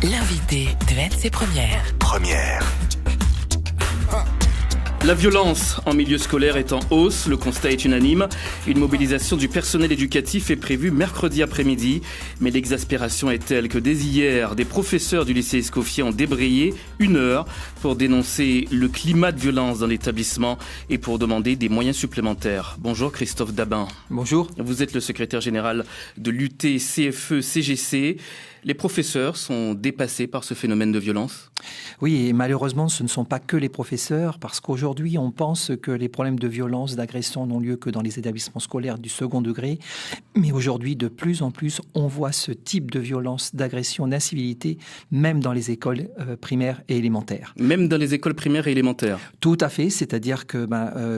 L'invité de NC Première. La violence en milieu scolaire est en hausse, le constat est unanime. Une mobilisation du personnel éducatif est prévue mercredi après-midi. Mais l'exaspération est telle que dès hier, des professeurs du lycée Escoffier ont débrayé 1 heure pour dénoncer le climat de violence dans l'établissement et pour demander des moyens supplémentaires. Bonjour Christophe Dabin. Bonjour. Vous êtes le secrétaire général de l'UT-CFE-CGC. Les professeurs sont dépassés par ce phénomène de violence ? Oui, et malheureusement, ce ne sont pas que les professeurs, parce qu'aujourd'hui, on pense que les problèmes de violence, d'agression n'ont lieu que dans les établissements scolaires du second degré. Mais aujourd'hui, de plus en plus, on voit ce type de violence, d'agression, d'incivilité, même dans les écoles primaires et élémentaires. Même dans les écoles primaires et élémentaires ? Tout à fait, c'est-à-dire que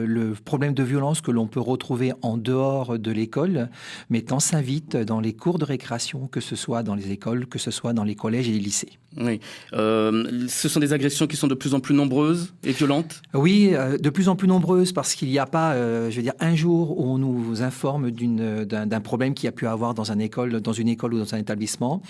le problème de violence que l'on peut retrouver en dehors de l'école, mais quand s'invite dans les cours de récréation, que ce soit dans les écoles, que ce soit dans les collèges et les lycées. Oui. Ce sont des agressions qui sont de plus en plus nombreuses et violentes ? Oui, de plus en plus nombreuses parce qu'il n'y a pas, un jour où on nous informe d'un problème qu'il y a pu avoir dans une école ou dans un établissement.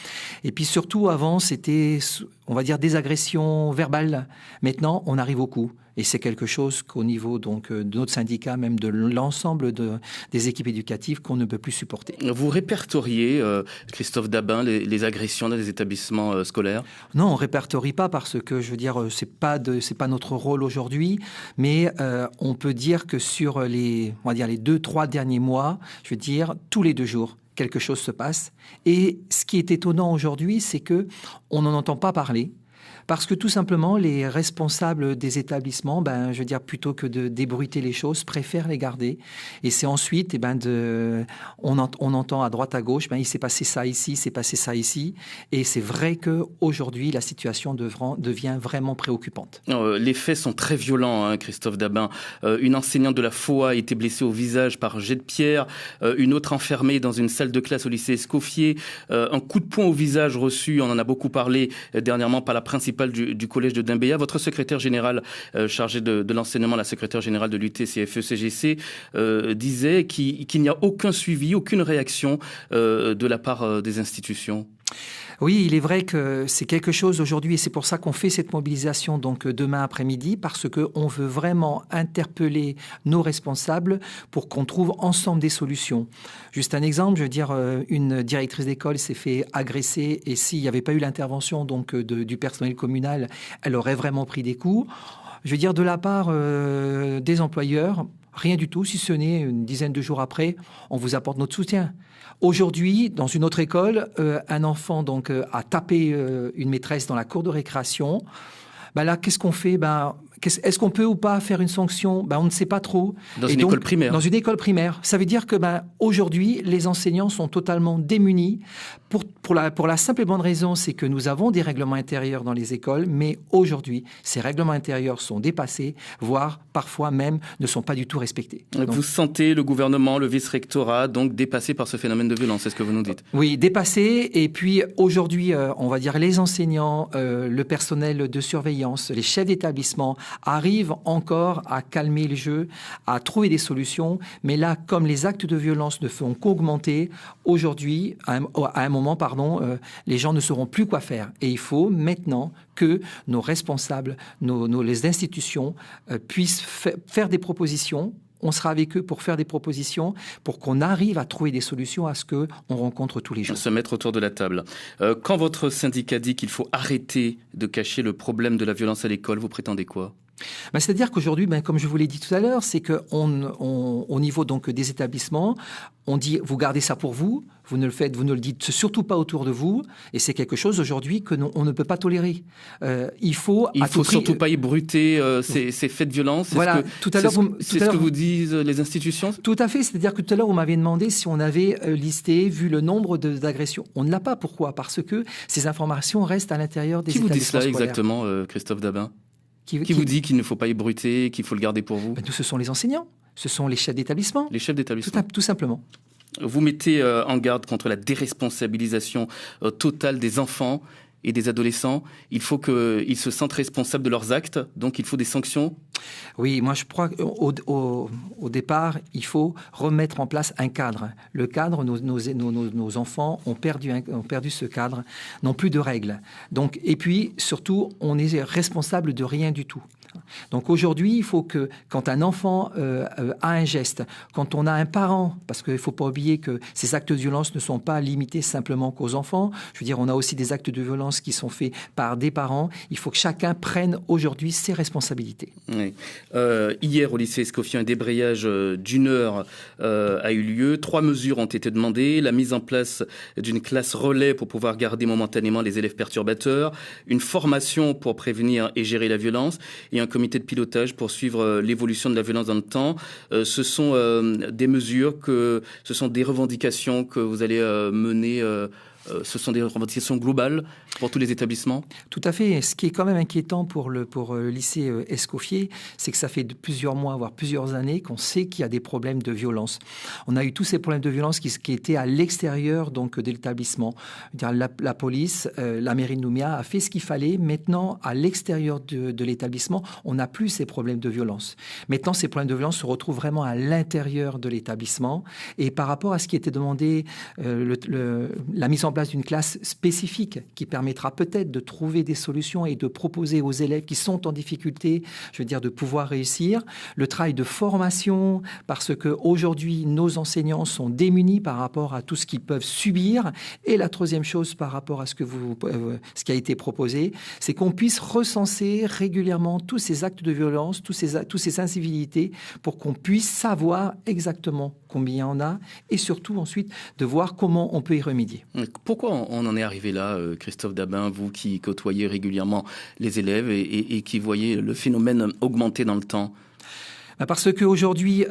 Et puis surtout, avant, c'était, on va dire, des agressions verbales. Maintenant, on arrive au coup. Et c'est quelque chose qu'au niveau de notre syndicat, même de l'ensemble des équipes éducatives, qu'on ne peut plus supporter. Vous répertoriez, Christophe Dabin, les agressions dans les établissements scolaires ? Non, on répertorie pas parce que, c'est pas notre rôle aujourd'hui. Mais on peut dire que sur les 2-3 derniers mois, tous les 2 jours, quelque chose se passe. Et ce qui est étonnant aujourd'hui, c'est que on n'en entend pas parler. Parce que tout simplement, les responsables des établissements, plutôt que de débruiter les choses, préfèrent les garder. Et c'est ensuite, on entend à droite à gauche, il s'est passé ça ici, s'est passé ça ici. Et c'est vrai qu'aujourd'hui, la situation devient vraiment préoccupante. Les faits sont très violents, Christophe Dabin. Une enseignante de la FOA a été blessée au visage par jet de pierre, une autre enfermée dans une salle de classe au lycée Escoffier, un coup de poing au visage reçu, on en a beaucoup parlé dernièrement par la principale du collège de Dimbéa. Votre secrétaire général chargé de l'enseignement, la secrétaire générale de l'UT-CFE-CGC, disait qu'il n'y a aucun suivi, aucune réaction de la part des institutions. Oui, il est vrai que c'est quelque chose aujourd'hui et c'est pour ça qu'on fait cette mobilisation demain après-midi parce qu'on veut vraiment interpeller nos responsables pour qu'on trouve ensemble des solutions. Juste un exemple, une directrice d'école s'est fait agresser et s'il n'y avait pas eu l'intervention du personnel communal, elle aurait vraiment pris des coups. De la part des employeurs, rien du tout, si ce n'est une dizaine de jours après, on vous apporte notre soutien. Aujourd'hui, dans une autre école, un enfant a tapé une maîtresse dans la cour de récréation. Là, qu'est-ce qu'on fait ? Est-ce qu'on peut ou pas faire une sanction ? On ne sait pas trop. Dans une école primaire. Dans une école primaire. Ça veut dire que aujourd'hui, les enseignants sont totalement démunis. Pour la simple et bonne raison, c'est que nous avons des règlements intérieurs dans les écoles, mais aujourd'hui, ces règlements intérieurs sont dépassés, voire parfois même ne sont pas du tout respectés. Vous sentez le gouvernement, le vice-rectorat, donc dépassé par ce phénomène de violence, c'est ce que vous nous dites ? Oui, dépassé. Et puis aujourd'hui, on va dire les enseignants, le personnel de surveillance, les chefs d'établissement arrivent encore à calmer le jeu, à trouver des solutions. Mais là, comme les actes de violence ne font qu'augmenter, aujourd'hui, à un moment, les gens ne sauront plus quoi faire. Et il faut maintenant que nos responsables, les institutions puissent faire des propositions. On sera avec eux pour faire des propositions, pour qu'on arrive à trouver des solutions à ce qu'on rencontre tous les jours. Se mettre autour de la table. Quand votre syndicat dit qu'il faut arrêter de cacher le problème de la violence à l'école, vous prétendez quoi ? C'est-à-dire qu'aujourd'hui, comme je vous l'ai dit tout à l'heure, c'est qu'au niveau des établissements, on dit vous gardez ça pour vous, vous ne le dites surtout pas autour de vous, et c'est quelque chose aujourd'hui que on ne peut pas tolérer. Il faut surtout pas ébruiter ces faits de violence. Voilà. C'est ce que vous disent les institutions. Tout à fait. C'est-à-dire que tout à l'heure vous m'avez demandé si on avait vu le nombre d'agressions. On ne l'a pas. Pourquoi ? Parce que ces informations restent à l'intérieur des établissements scolaires. Qui vous dit cela exactement, Christophe Dabin ? Qui vous dit qu'il ne faut pas ébruiter, qu'il faut le garder pour vous ? Ce sont les enseignants, ce sont les chefs d'établissement. Les chefs d'établissement. Tout simplement. Vous mettez en garde contre la déresponsabilisation totale des enfants et des adolescents. Il faut qu'ils se sentent responsables de leurs actes, donc il faut des sanctions. Oui, moi je crois qu'au départ, il faut remettre en place un cadre. Le cadre, nos enfants ont perdu ce cadre, n'ont plus de règles. Donc, et puis, surtout, on est responsable de rien du tout. Donc aujourd'hui, il faut que quand un enfant a un geste, quand on a un parent, parce qu'il ne faut pas oublier que ces actes de violence ne sont pas limités simplement qu'aux enfants. Je veux dire, on a aussi des actes de violence qui sont faits par des parents. Il faut que chacun prenne aujourd'hui ses responsabilités. Oui. Hier, au lycée Escoffier, un débrayage d'1 heure a eu lieu. 3 mesures ont été demandées. La mise en place d'une classe relais pour pouvoir garder momentanément les élèves perturbateurs, une formation pour prévenir et gérer la violence et un comité de pilotage pour suivre l'évolution de la violence dans le temps. Ce sont des mesures, ce sont des revendications que vous allez mener. Ce sont des revendications globales pour tous les établissements? Tout à fait. Ce qui est quand même inquiétant pour le lycée Escoffier, c'est que ça fait plusieurs mois, voire plusieurs années, qu'on sait qu'il y a des problèmes de violence. On a eu tous ces problèmes de violence qui étaient à l'extérieur donc de l'établissement. La police, la mairie de Nouméa a fait ce qu'il fallait. Maintenant, à l'extérieur de l'établissement, on n'a plus ces problèmes de violence. Maintenant, ces problèmes de violence se retrouvent vraiment à l'intérieur de l'établissement. Et par rapport à ce qui était demandé, la mise en place d'une classe spécifique qui permettra peut-être de trouver des solutions et de proposer aux élèves qui sont en difficulté, je veux dire, de pouvoir réussir. Le travail de formation, parce qu'aujourd'hui, nos enseignants sont démunis par rapport à tout ce qu'ils peuvent subir. Et la troisième chose par rapport à ce qui a été proposé, c'est qu'on puisse recenser régulièrement tous ces actes de violence, tous ces incivilités, pour qu'on puisse savoir exactement combien on a et surtout ensuite de voir comment on peut y remédier. Pourquoi on en est arrivé là, Christophe Dabin, vous qui côtoyez régulièrement les élèves et qui voyez le phénomène augmenter dans le temps? Parce qu'aujourd'hui,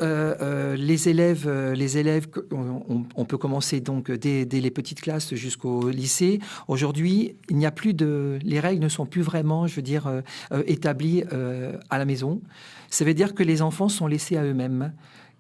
les élèves, on peut commencer donc dès les petites classes jusqu'au lycée. Aujourd'hui, les règles ne sont plus vraiment, je veux dire, établies à la maison. Ça veut dire que les enfants sont laissés à eux-mêmes.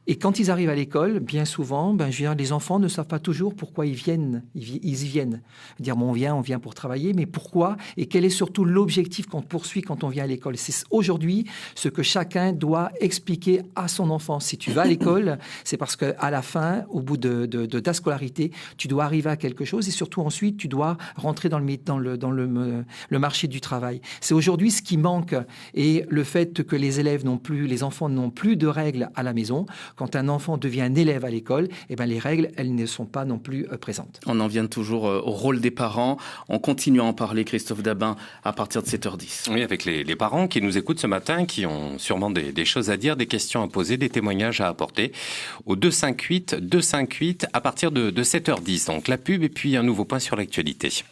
Et quand ils arrivent à l'école, bien souvent, je veux dire, les enfants ne savent pas toujours pourquoi ils viennent. Ils y viennent. Dire, bon, on vient pour travailler, mais pourquoi? Et quel est surtout l'objectif qu'on poursuit quand on vient à l'école? C'est aujourd'hui ce que chacun doit expliquer à son enfant. Si tu vas à l'école, c'est parce qu'à la fin, au bout de ta scolarité, tu dois arriver à quelque chose et surtout ensuite, tu dois rentrer dans le marché du travail. C'est aujourd'hui ce qui manque. Et le fait que les enfants n'ont plus de règles à la maison. Quand un enfant devient un élève à l'école, les règles, elles ne sont pas non plus présentes. On en vient toujours au rôle des parents. On continue à en parler, Christophe Dabin, à partir de 7h10. Oui, avec les parents qui nous écoutent ce matin, qui ont sûrement des choses à dire, des questions à poser, des témoignages à apporter. Au 258 à partir de 7h10. Donc la pub et puis un nouveau point sur l'actualité.